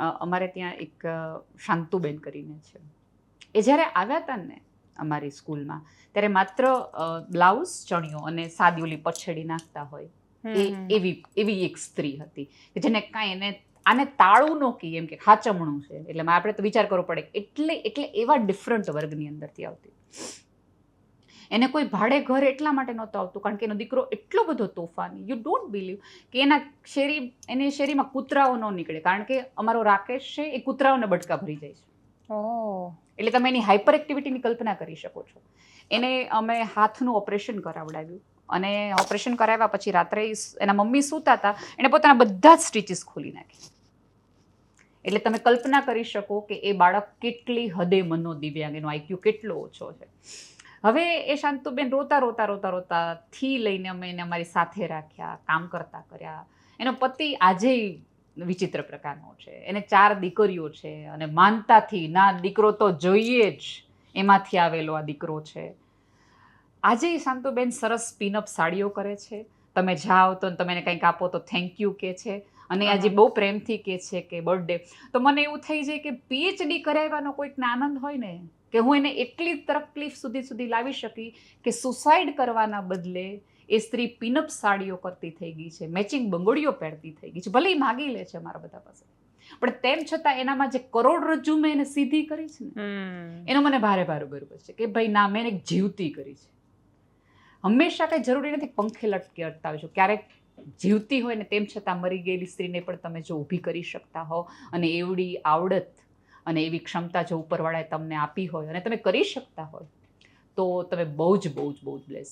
અમારે ત્યાં એક શાંતુબેન કરીને છે. એ જ્યારે આવ્યા હતા ને અમારી સ્કૂલમાં, ત્યારે માત્ર બ્લાઉઝ, ચણિયો અને સાદી ઓલી પછેડી નાખતા હોય એવી એક સ્ત્રી હતી કે જેને કાંઈ એને આને તાળું ન કહી, એમ કે હાચમણું છે. એટલે આપણે તો વિચાર કરવો પડે એટલે એવા ડિફરન્ટ વર્ગની અંદરથી આવતી. એને કોઈ ભાડે ઘર એટલા માટે નહોતું આવતું કારણ કે એનો દીકરો એટલો બધો તોફાની, યુ ડોન્ટ બિલીવ, કે એની શેરીમાં કૂતરાઓ ન નીકળે કારણ કે અમારો રાકેશ છે એ કૂતરાઓને બટકા ભરી જાય છે. એટલે તમે એની હાઇપર એક્ટિવિટીની કલ્પના કરી શકો છો. એને અમે હાથનું ઓપરેશન કરાવડાવ્યું અને ઓપરેશન કરાવ્યા પછી રાત્રે એના મમ્મી સૂતા હતા, એણે પોતાના બધા જ સ્ટીચીસ ખોલી નાખી. એટલે તમે કલ્પના કરી શકો કે એ બાળક કેટલી હદે મનોદિવ્યાંગ, એનો આઈક્યુ કેટલો ઓછો છે. હવે એ શાંતુબેન રોતા થી લઈને અમે એને અમારી સાથે રાખ્યા, કામ કરતા કર્યા. એનો પતિ આજે વિચિત્ર પ્રકારનો છે, એને 4 દીકરીઓ છે અને માનતાથી ના દીકરો તો જોઈએ જ એમાંથી આવેલો આ દીકરો છે. આજે શાંતુબેન સરસ પિનઅપ સાડીઓ કરે છે. તમે જાઓ તો તમે એને કંઈક આપો તો થેન્ક યુ કહે છે અને આજે બહુ પ્રેમથી કહે છે કે બર્થડે. તો મને એવું થઈ જાય કે પીએચડી કરાવવાનો કોઈકને આનંદ હોય ને, કે હું એને એટલી તકલીફ સુધી લાવી શકી કે સુસાઇડ કરવાના બદલે એ સ્ત્રી પિનઅપ સાડીઓ કરતી થઈ ગઈ છે, મેચિંગ બંગડીઓ પહેરતી થઈ ગઈ છે. ભલે એ માગી લે છે મારા બધા પાસે, પણ તેમ છતાં એનામાં જે કરોડરજ્જુ મેં એને સીધી કરી છે ને, એનો મને ભારે ગર્વ છે કે ભાઈ ના, મેં એને જીવતી કરી છે. હંમેશા કંઈ જરૂરી નથી પંખે લટકે અટતા હોય છો. ક્યારેક જીવતી હોય ને તેમ છતાં મરી ગયેલી સ્ત્રીને પણ તમે જો ઊભી કરી શકતા હો અને એવડી આવડત અને એવી ક્ષમતા જો ઉપરવાળાએ તમને આપી હોય અને તમે કરી શકતા હોય તો તમે બહુ જ બ્લેસ.